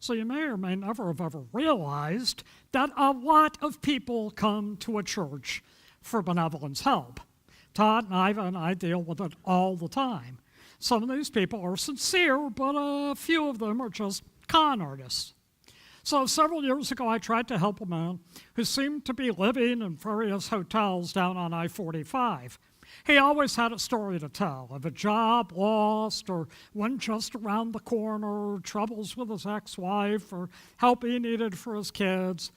So you may or may never have ever realized that a lot of people come to a church for benevolence help. Todd and Iva and I deal with it all the time. Some of these people are sincere, but a few of them are just con artists. So several years ago, I tried to help a man who seemed to be living in various hotels down on I-45. He always had a story to tell of a job lost or one just around the corner, troubles with his ex-wife, or help he needed for his kids.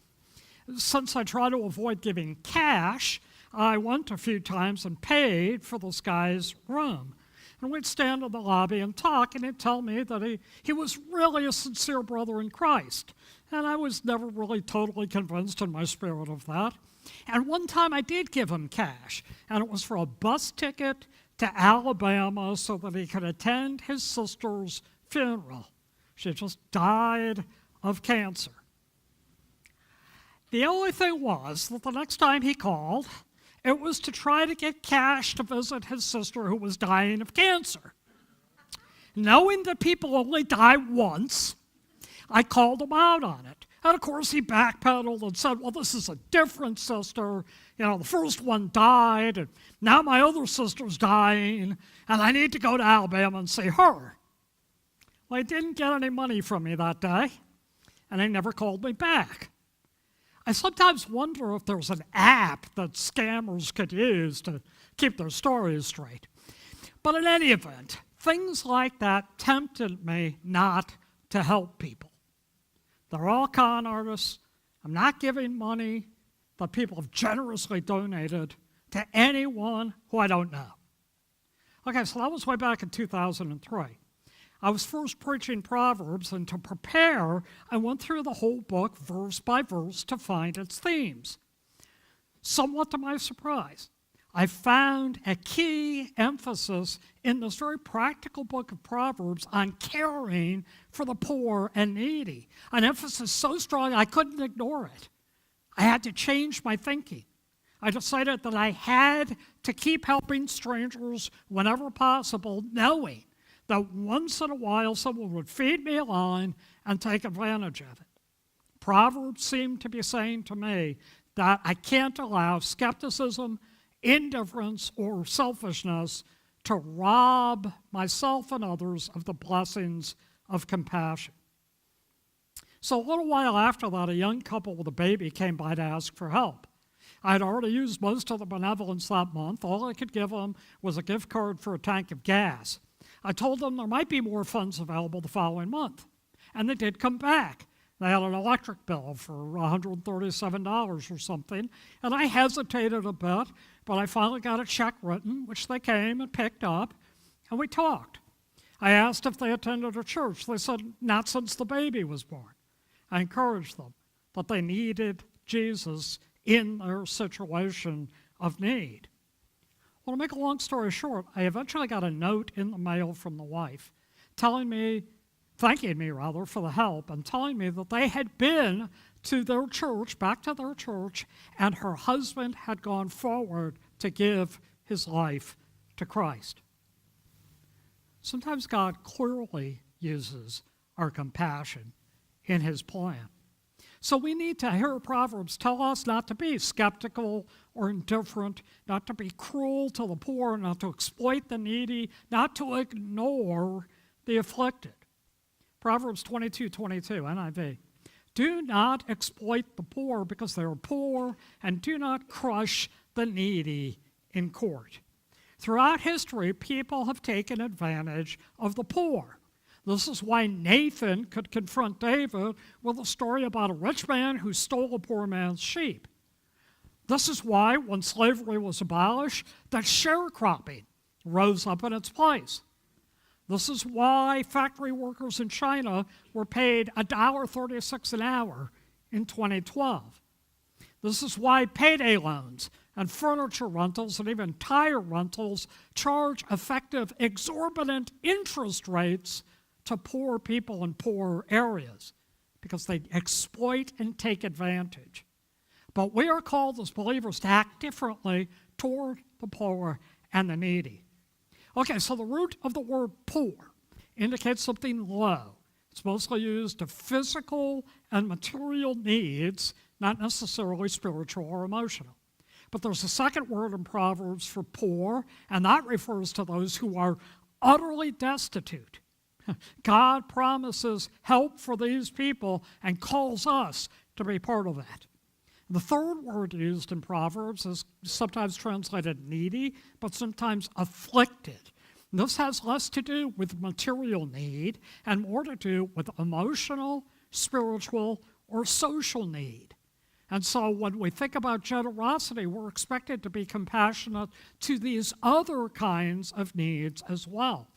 Since I try to avoid giving cash, I went a few times and paid for this guy's room. And we'd stand in the lobby and talk, and he'd tell me that he was really a sincere brother in Christ. And I was never really totally convinced in my spirit of that. And one time I did give him cash, and it was for a bus ticket to Alabama so that he could attend his sister's funeral. She just died of cancer. The only thing was that the next time he called, it was to try to get cash to visit his sister who was dying of cancer. Knowing that people only die once, I called him out on it. And of course he backpedaled and said, well, this is a different sister. You know, the first one died, and now my other sister's dying, and I need to go to Alabama and see her. Well, he didn't get any money from me that day, and he never called me back. I sometimes wonder if there's an app that scammers could use to keep their stories straight. But in any event, things like that tempted me not to help people. They're all con artists. I'm not giving money that people have generously donated to anyone who I don't know. Okay, so that was way back in 2003. I was first preaching Proverbs, and to prepare, I went through the whole book verse by verse to find its themes. Somewhat to my surprise, I found a key emphasis in this very practical book of Proverbs on caring for the poor and needy. An emphasis so strong I couldn't ignore it. I had to change my thinking. I decided that I had to keep helping strangers whenever possible, knowing that once in a while someone would feed me a line and take advantage of it. Proverbs seemed to be saying to me that I can't allow skepticism, indifference, or selfishness to rob myself and others of the blessings of compassion. So a little while after that, a young couple with a baby came by to ask for help. I had already used most of the benevolence that month. All I could give them was a gift card for a tank of gas. I told them there might be more funds available the following month, and they did come back. They had an electric bill for $137 or something, and I hesitated a bit, but I finally got a check written, which they came and picked up, and we talked. I asked if they attended a church. They said, not since the baby was born. I encouraged them that they needed Jesus in their situation of need. Well, to make a long story short, I eventually got a note in the mail from the wife thanking me for the help, and telling me that they had been to their church, back to their church, and her husband had gone forward to give his life to Christ. Sometimes God clearly uses our compassion in his plan. So we need to hear Proverbs tell us not to be skeptical or indifferent, not to be cruel to the poor, not to exploit the needy, not to ignore the afflicted. Proverbs 22:22, NIV. Do not exploit the poor because they are poor, and do not crush the needy in court. Throughout history, people have taken advantage of the poor. This is why Nathan could confront David with a story about a rich man who stole a poor man's sheep. This is why, when slavery was abolished, that sharecropping rose up in its place. This is why factory workers in China were paid $1.36 an hour in 2012. This is why payday loans and furniture rentals and even tire rentals charge effective exorbitant interest rates to poor people in poor areas, because they exploit and take advantage. But we are called as believers to act differently toward the poor and the needy. Okay, so the root of the word poor indicates something low, It's mostly used of physical and material needs, not necessarily spiritual or emotional. But there's a second word in Proverbs for poor, and that refers to those who are utterly destitute. God promises help for these people and calls us to be part of that. The third word used in Proverbs is sometimes translated needy, but sometimes afflicted. This has less to do with material need and more to do with emotional, spiritual, or social need. And so when we think about generosity, we're expected to be compassionate to these other kinds of needs as well.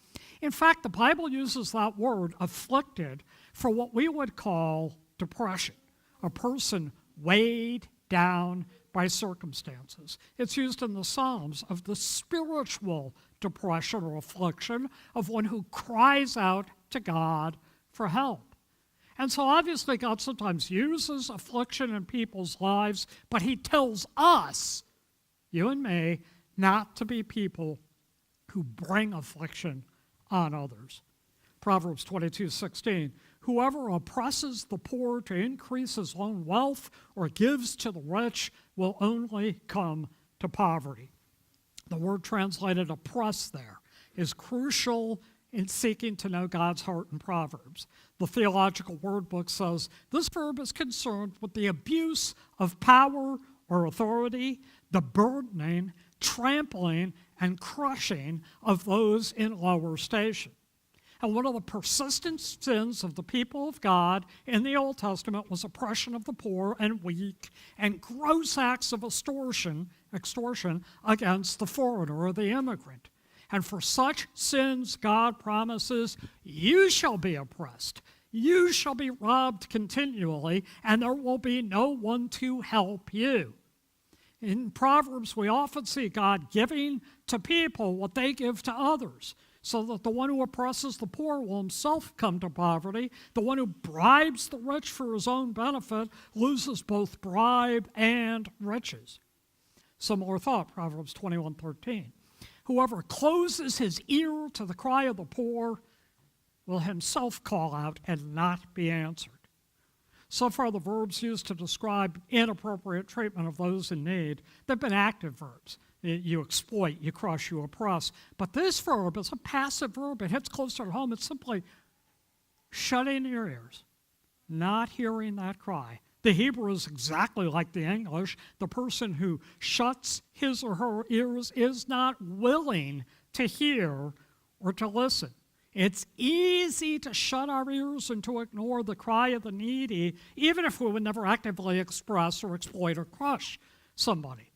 In fact, the Bible uses that word, afflicted, for what we would call depression, a person weighed down by circumstances. It's used in the Psalms of the spiritual depression or affliction of one who cries out to God for help. And so obviously God sometimes uses affliction in people's lives, but he tells us, you and me, not to be people who bring affliction on others. Proverbs 22:16, whoever oppresses the poor to increase his own wealth or gives to the rich will only come to poverty. The word translated oppress there is crucial in seeking to know God's heart in Proverbs. The Theological Word Book says this verb is concerned with the abuse of power or authority, the burdening, trampling, and crushing of those in lower station. And one of the persistent sins of the people of God in the Old Testament was oppression of the poor and weak and gross acts of extortion against the foreigner or the immigrant. And for such sins, God promises, you shall be oppressed, you shall be robbed continually, and there will be no one to help you. In Proverbs, we often see God giving to people what they give to others, so that the one who oppresses the poor will himself come to poverty. The one who bribes the rich for his own benefit loses both bribe and riches. Similar thought, Proverbs 21:13. Whoever closes his ear to the cry of the poor will himself call out and not be answered. So far, the verbs used to describe inappropriate treatment of those in need, they've been active verbs. You exploit, you crush, you oppress. But this verb is a passive verb. It hits closer to home. It's simply shutting your ears, not hearing that cry. The Hebrew is exactly like the English. The person who shuts his or her ears is not willing to hear or to listen. It's easy to shut our ears and to ignore the cry of the needy, even if we would never actively express or exploit or crush somebody.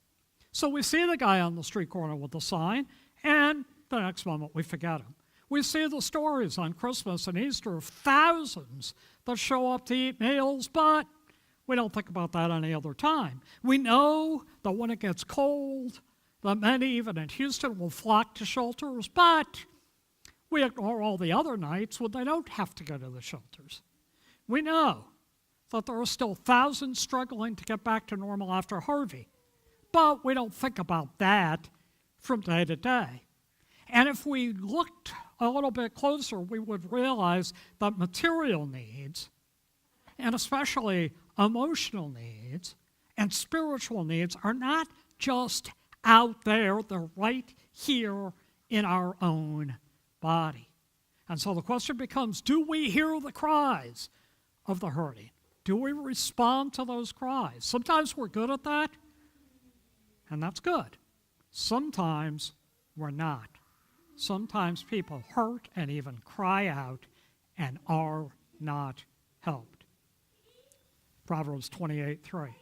So we see the guy on the street corner with the sign, and the next moment we forget him. We see the stories on Christmas and Easter of thousands that show up to eat meals, but we don't think about that any other time. We know that when it gets cold, that many, even in Houston, will flock to shelters, but we ignore all the other nights when they don't have to go to the shelters. We know that there are still thousands struggling to get back to normal after Harvey, but we don't think about that from day to day. And if we looked a little bit closer, we would realize that material needs, and especially emotional needs and spiritual needs, are not just out there, they're right here in our own body. And so the question becomes, do we hear the cries of the hurting? Do we respond to those cries? Sometimes we're good at that, and that's good. Sometimes we're not. Sometimes people hurt and even cry out and are not helped. Proverbs 28:3.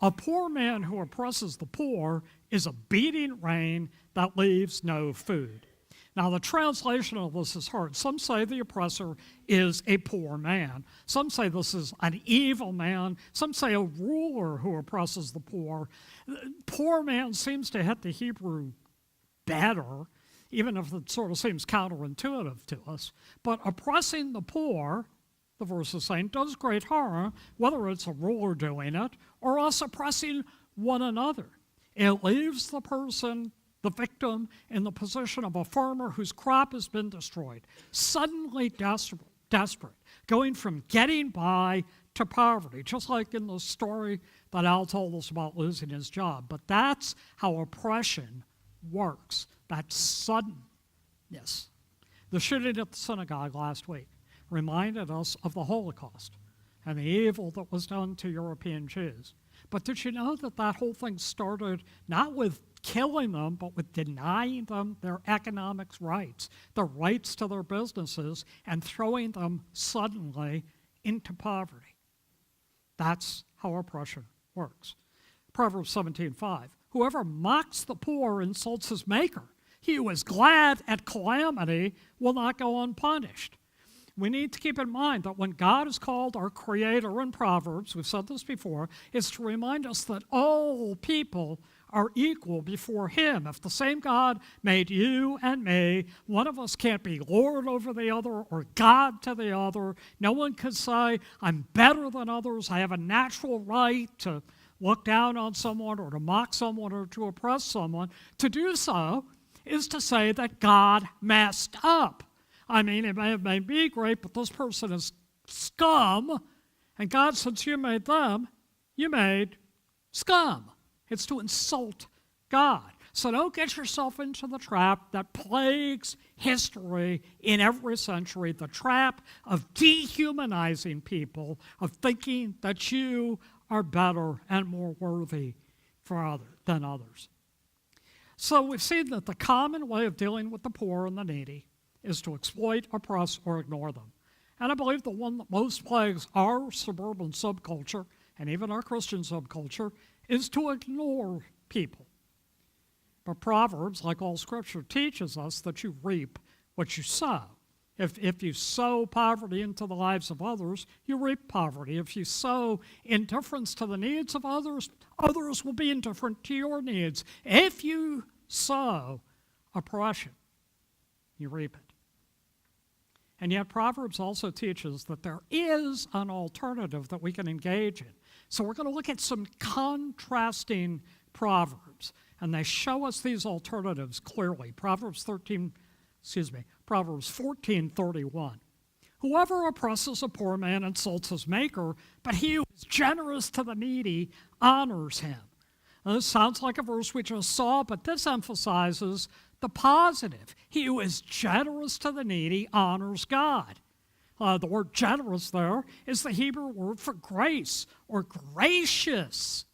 A poor man who oppresses the poor is a beating rain that leaves no food. Now, the translation of this is hard. Some say the oppressor is a poor man. Some say this is an evil man. Some say a ruler who oppresses the poor. Poor man seems to hit the Hebrew better, even if it sort of seems counterintuitive to us. But oppressing the poor, the verse is saying, does great harm, whether it's a ruler doing it or us oppressing one another. It leaves the person, the victim, in the position of a farmer whose crop has been destroyed, suddenly desperate, desperate, going from getting by to poverty, just like in the story that Al told us about losing his job. But that's how oppression works, that suddenness. The shooting at the synagogue last week reminded us of the Holocaust and the evil that was done to European Jews. But did you know that that whole thing started not with killing them, but with denying them their economic rights, the rights to their businesses, and throwing them suddenly into poverty? That's how oppression works. Proverbs 17:5, whoever mocks the poor insults his maker. He who is glad at calamity will not go unpunished. We need to keep in mind that when God is called our creator in Proverbs, we've said this before, is to remind us that all people are equal before him. If the same God made you and me, one of us can't be Lord over the other or God to the other. No one can say, I'm better than others. I have a natural right to look down on someone or to mock someone or to oppress someone. To do so is to say that God messed up. I mean, it may have made me great, but this person is scum. And God, since you made them, you made scum. It's to insult God. So don't get yourself into the trap that plagues history in every century, the trap of dehumanizing people, of thinking that you are better and more worthy than others. So we've seen that the common way of dealing with the poor and the needy is to exploit, oppress, or ignore them. And I believe the one that most plagues our suburban subculture, and even our Christian subculture, is to ignore people. But Proverbs, like all Scripture, teaches us that you reap what you sow. If you sow poverty into the lives of others, you reap poverty. If you sow indifference to the needs of others, others will be indifferent to your needs. If you sow oppression, you reap it. And yet Proverbs also teaches that there is an alternative that we can engage in. So we're going to look at some contrasting Proverbs, and they show us these alternatives clearly. Proverbs 14:31. Whoever oppresses a poor man insults his maker, but he who is generous to the needy honors him. Now, this sounds like a verse we just saw, but this emphasizes the positive. He who is generous to the needy honors God. The word generous there is the Hebrew word for grace or gracious.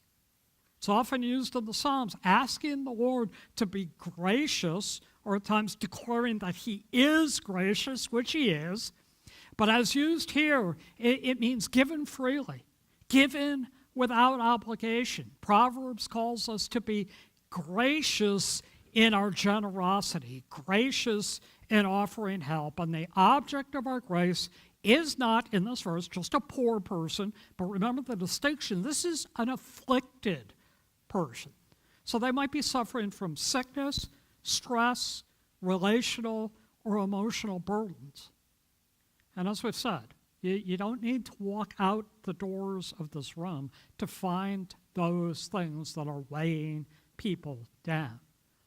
It's often used in the Psalms, asking the Lord to be gracious, or at times declaring that he is gracious, which he is. But as used here, it means given freely, given without obligation. Proverbs calls us to be gracious in our generosity, gracious in offering help. And the object of our grace is not, in this verse, just a poor person, but remember the distinction. This is an afflicted person. So they might be suffering from sickness, stress, relational, or emotional burdens. And as we've said, you don't need to walk out the doors of this room to find those things that are weighing people down.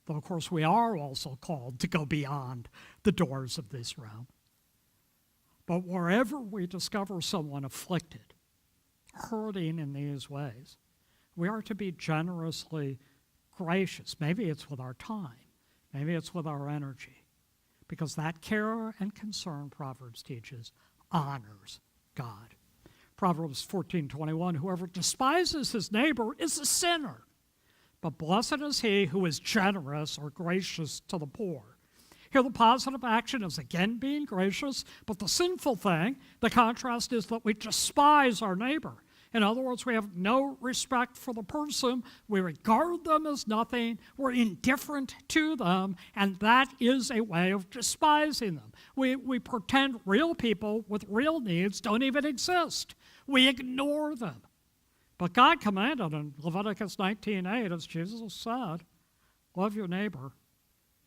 Though, of course, we are also called to go beyond the doors of this realm. But wherever we discover someone afflicted, hurting in these ways, we are to be generously gracious. Maybe it's with our time. Maybe it's with our energy. Because that care and concern, Proverbs teaches, honors God. Proverbs 14:21, whoever despises his neighbor is a sinner. But blessed is he who is generous or gracious to the poor. Here the positive action is again being gracious, but the sinful thing, the contrast is that we despise our neighbor. In other words, we have no respect for the person. We regard them as nothing. We're indifferent to them, and that is a way of despising them. We pretend real people with real needs don't even exist. We ignore them. But God commanded in Leviticus 19:8, as Jesus said, love your neighbor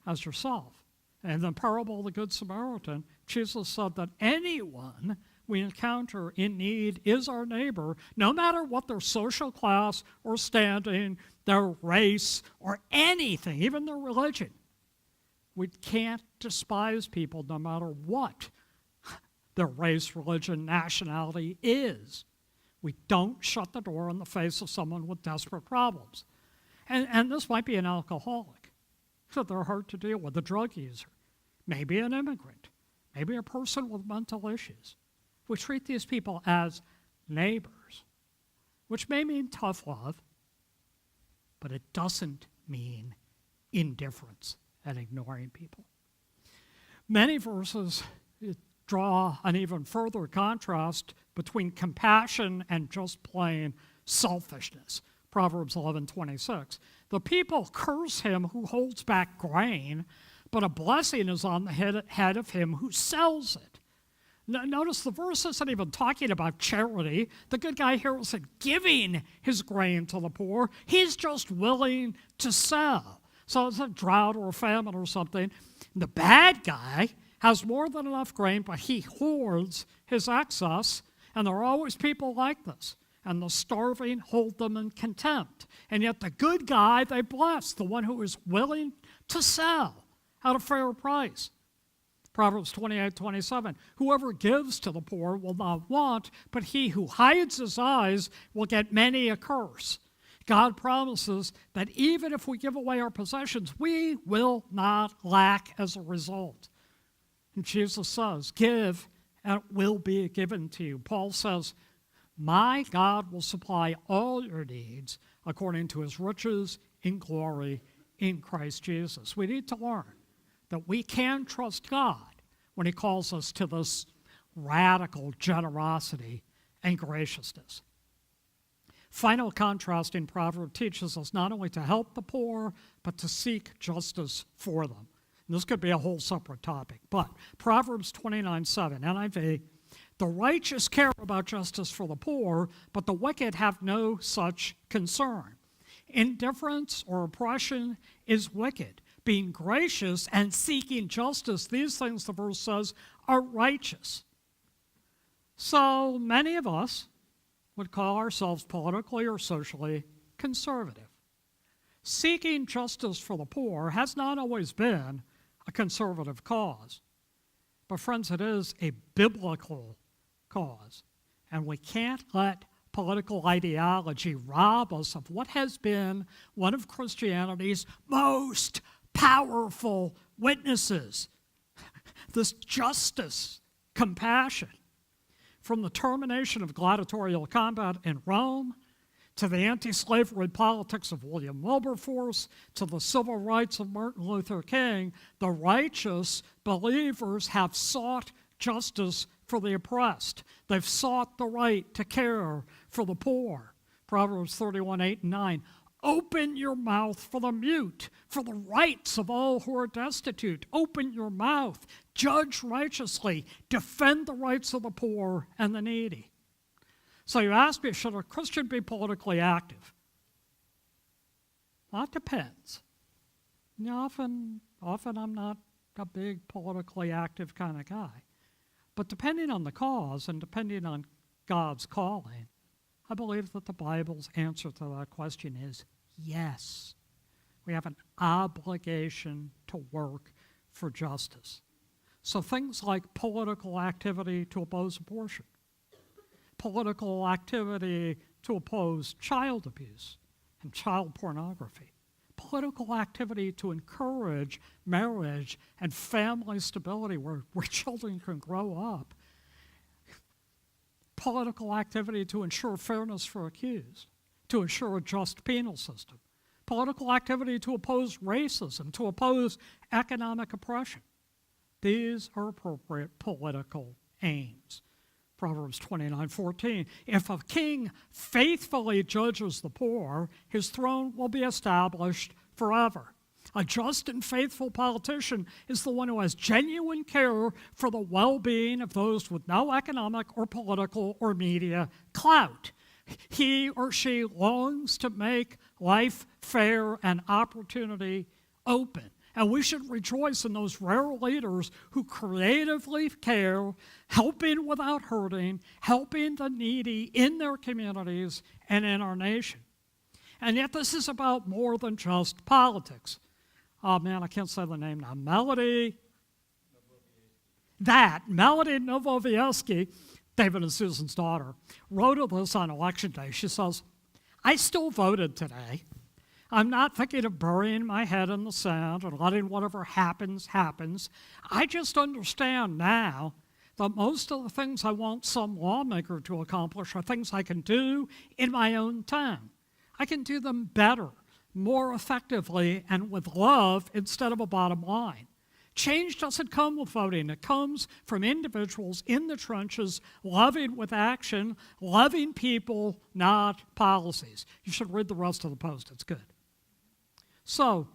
as yourself. And in the parable of the Good Samaritan, Jesus said that anyone we encounter in need is our neighbor, no matter what their social class or standing, their race, or anything, even their religion. We can't despise people no matter what their race, religion, nationality is. We don't shut the door in the face of someone with desperate problems. And this might be an alcoholic, so they're hard to deal with, a drug user, maybe an immigrant, maybe a person with mental issues. We treat these people as neighbors, which may mean tough love, but it doesn't mean indifference and ignoring people. Many verses draw an even further contrast between compassion and just plain selfishness. Proverbs 11:26. The people curse him who holds back grain, but a blessing is on the head of him who sells it. Notice the verse isn't even talking about charity. The good guy here isn't giving his grain to the poor. He's just willing to sell. So it's a drought or a famine or something. The bad guy has more than enough grain, but he hoards his excess. And there are always people like this. And the starving hold them in contempt. And yet the good guy they bless, the one who is willing to sell at a fair price. Proverbs 28:27, whoever gives to the poor will not want, but he who hides his eyes will get many a curse. God promises that even if we give away our possessions, we will not lack as a result. And Jesus says, give and it will be given to you. Paul says, my God will supply all your needs according to his riches in glory in Christ Jesus. We need to learn that we can trust God when he calls us to this radical generosity and graciousness. Final contrasting proverb teaches us not only to help the poor, but to seek justice for them. And this could be a whole separate topic, but Proverbs 29:7, NIV, the righteous care about justice for the poor, but the wicked have no such concern. Indifference or oppression is wicked. Being gracious and seeking justice, these things, the verse says, are righteous. So many of us would call ourselves politically or socially conservative. Seeking justice for the poor has not always been a conservative cause. But friends, it is a biblical cause. And we can't let political ideology rob us of what has been one of Christianity's most powerful witnesses. This justice, compassion. From the termination of gladiatorial combat in Rome, to the anti-slavery politics of William Wilberforce, to the civil rights of Martin Luther King, the righteous believers have sought justice for the oppressed. They've sought the right to care for the poor. Proverbs 31:8-9. Open your mouth for the mute, for the rights of all who are destitute. Open your mouth, judge righteously, defend the rights of the poor and the needy. So you ask me, should a Christian be politically active? Well, that depends. Often I'm not a big politically active kind of guy. But depending on the cause and depending on God's calling, I believe that the Bible's answer to that question is yes. We have an obligation to work for justice. So things like political activity to oppose abortion, political activity to oppose child abuse and child pornography, political activity to encourage marriage and family stability where children can grow up, political activity to ensure fairness for accused, to ensure a just penal system, political activity to oppose racism, to oppose economic oppression. These are appropriate political aims. Proverbs 29:14, if a king faithfully judges the poor, his throne will be established forever. A just and faithful politician is the one who has genuine care for the well-being of those with no economic or political or media clout. He or she longs to make life fair and opportunity open. And we should rejoice in those rare leaders who creatively care, helping without hurting, helping the needy in their communities and in our nation. And yet this is about more than just politics. Oh man, I can't say the name now. Melody that Melody Novoviesky, David and Susan's daughter, wrote of this on Election Day. She says, I still voted today. I'm not thinking of burying my head in the sand and letting whatever happens, happens. I just understand now that most of the things I want some lawmaker to accomplish are things I can do in my own time. I can do them better, more effectively, and with love instead of a bottom line. Change doesn't come with voting. It comes from individuals in the trenches, loving with action, loving people, not policies. You should read the rest of the post. It's good. So,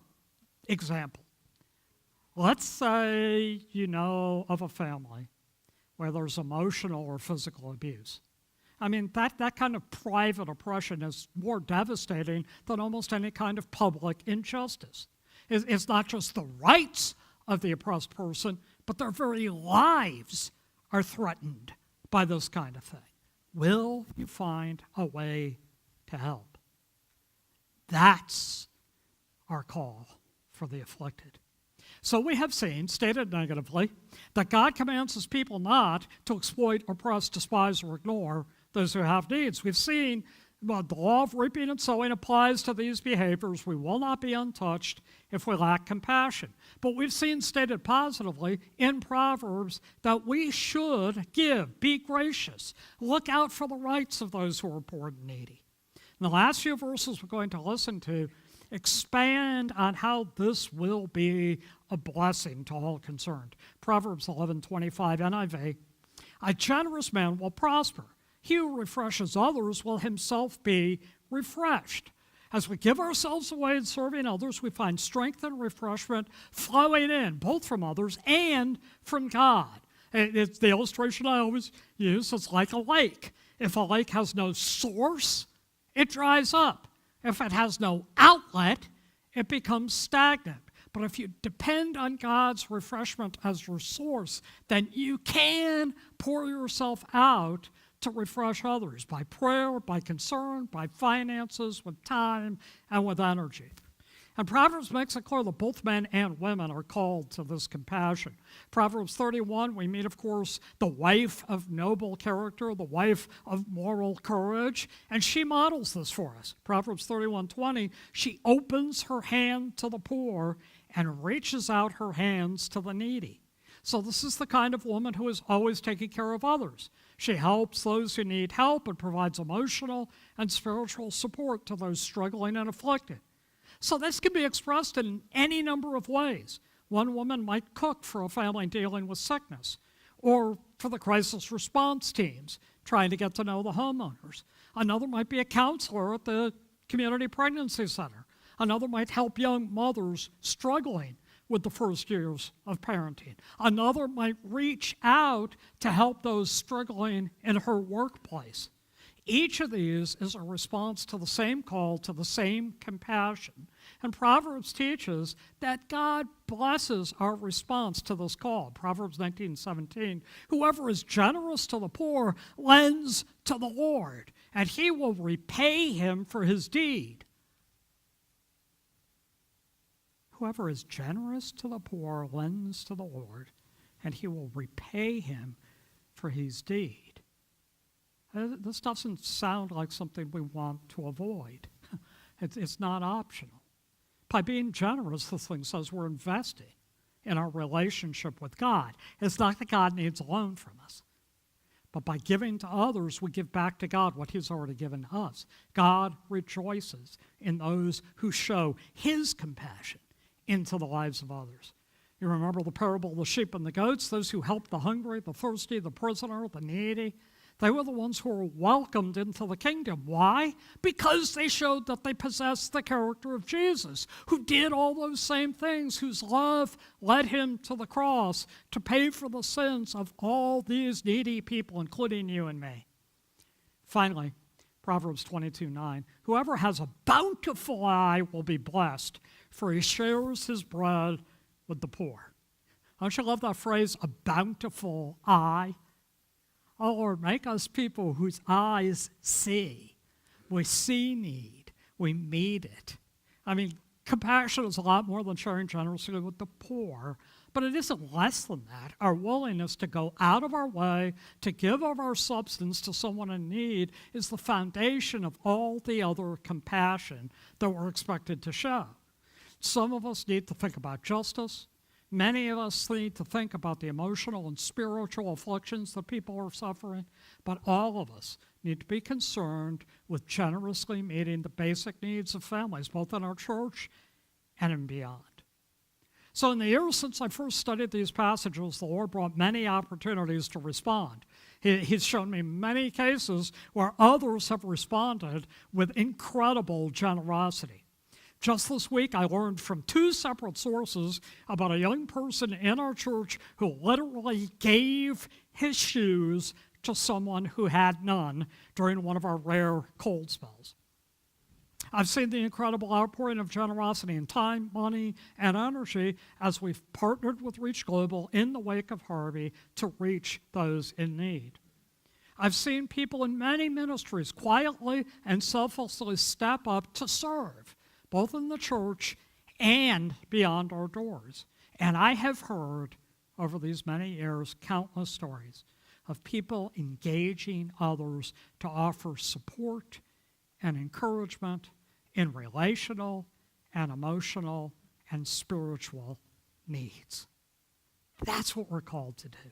example. Let's say you know of a family where there's emotional or physical abuse. I mean, that kind of private oppression is more devastating than almost any kind of public injustice. It's not just the rights of the oppressed person, but their very lives are threatened by this kind of thing. Will you find a way to help? That's our call for the afflicted. So we have seen, stated negatively, that God commands his people not to exploit, oppress, despise, or ignore those who have needs. We've seen the law of reaping and sowing applies to these behaviors. We will not be untouched if we lack compassion. But we've seen stated positively in Proverbs that we should give, be gracious, look out for the rights of those who are poor and needy. In the last few verses we're going to listen to expand on how this will be a blessing to all concerned. Proverbs 11:25 NIV, a generous man will prosper. He who refreshes others will himself be refreshed. As we give ourselves away in serving others, we find strength and refreshment flowing in, both from others and from God. It's the illustration I always use. It's like a lake. If a lake has no source, it dries up. If it has no outlet, it becomes stagnant. But if you depend on God's refreshment as your source, then you can pour yourself out to refresh others by prayer, by concern, by finances, with time, and with energy. And Proverbs makes it clear that both men and women are called to this compassion. Proverbs 31, we meet, of course, the wife of noble character, the wife of moral courage, and she models this for us. Proverbs 31:20, she opens her hand to the poor and reaches out her hands to the needy. So this is the kind of woman who is always taking care of others. She helps those who need help and provides emotional and spiritual support to those struggling and afflicted. So this can be expressed in any number of ways. One woman might cook for a family dealing with sickness, or for the crisis response teams trying to get to know the homeowners. Another might be a counselor at the community pregnancy center. Another might help young mothers struggling with the first years of parenting. Another might reach out to help those struggling in her workplace. Each of these is a response to the same call, to the same compassion. And Proverbs teaches that God blesses our response to this call. Proverbs 19:17, whoever is generous to the poor lends to the Lord, and he will repay him for his deed. Whoever is generous to the poor lends to the Lord, and he will repay him for his deed. This doesn't sound like something we want to avoid. It's not optional. By being generous, this thing says we're investing in our relationship with God. It's not that God needs a loan from us. But by giving to others, we give back to God what he's already given us. God rejoices in those who show his compassion into the lives of others. You remember the parable of the sheep and the goats, those who helped the hungry, the thirsty, the prisoner, the needy. They were the ones who were welcomed into the kingdom. Why? Because they showed that they possessed the character of Jesus, who did all those same things, whose love led him to the cross to pay for the sins of all these needy people, including you and me. Finally, Proverbs 22:9, whoever has a bountiful eye will be blessed, for he shares his bread with the poor. Don't you love that phrase, a bountiful eye? Oh, Lord, make us people whose eyes see. We see need. We meet it. I mean, compassion is a lot more than sharing generously with the poor, But it isn't less than that. Our willingness to go out of our way to give of our substance to someone in need is the foundation of all the other compassion that we're expected to show. Some of us need to think about justice. Many of us need to think about the emotional and spiritual afflictions that people are suffering. But all of us need to be concerned with generously meeting the basic needs of families, both in our church and in beyond. So in the years since I first studied these passages, the Lord brought many opportunities to respond. He's shown me many cases where others have responded with incredible generosity. Just this week, I learned from 2 separate sources about a young person in our church who literally gave his shoes to someone who had none during one of our rare cold spells. I've seen the incredible outpouring of generosity in time, money, and energy as we've partnered with Reach Global in the wake of Harvey to reach those in need. I've seen people in many ministries quietly and selflessly step up to serve, both in the church and beyond our doors. And I have heard over these many years countless stories of people engaging others to offer support and encouragement in relational and emotional and spiritual needs. That's what we're called to do.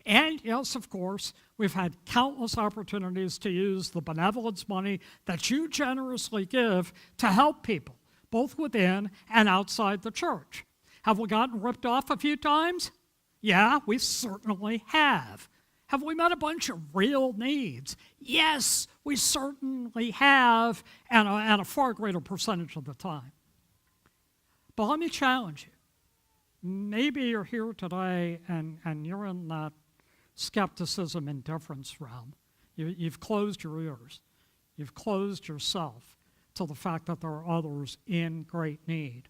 And yes, of course, we've had countless opportunities to use the benevolence money that you generously give to help people, both within and outside the church. Have we gotten ripped off a few times? Yeah, we certainly have. Have we met a bunch of real needs? Yes, we certainly have, and a far greater percentage of the time. But let me challenge you. Maybe you're here today and you're in that skepticism, indifference realm. You've closed your ears. You've closed yourself to the fact that there are others in great need.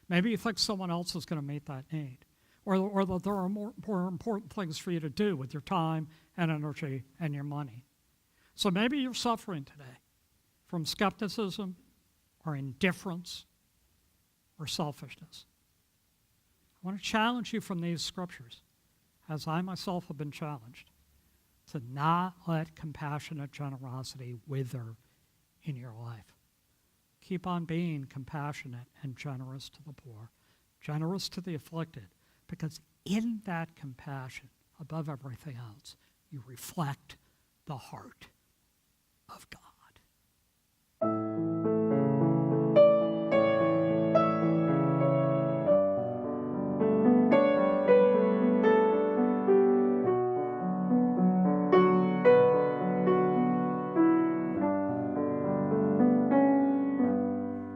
Maybe you think someone else is going to meet that need. Or that there are more important things for you to do with your time and energy and your money. So maybe you're suffering today from skepticism or indifference or selfishness. I want to challenge you from these scriptures, as I myself have been challenged, to not let compassionate generosity wither in your life. Keep on being compassionate and generous to the poor, generous to the afflicted, because in that compassion, above everything else, you reflect the heart of God.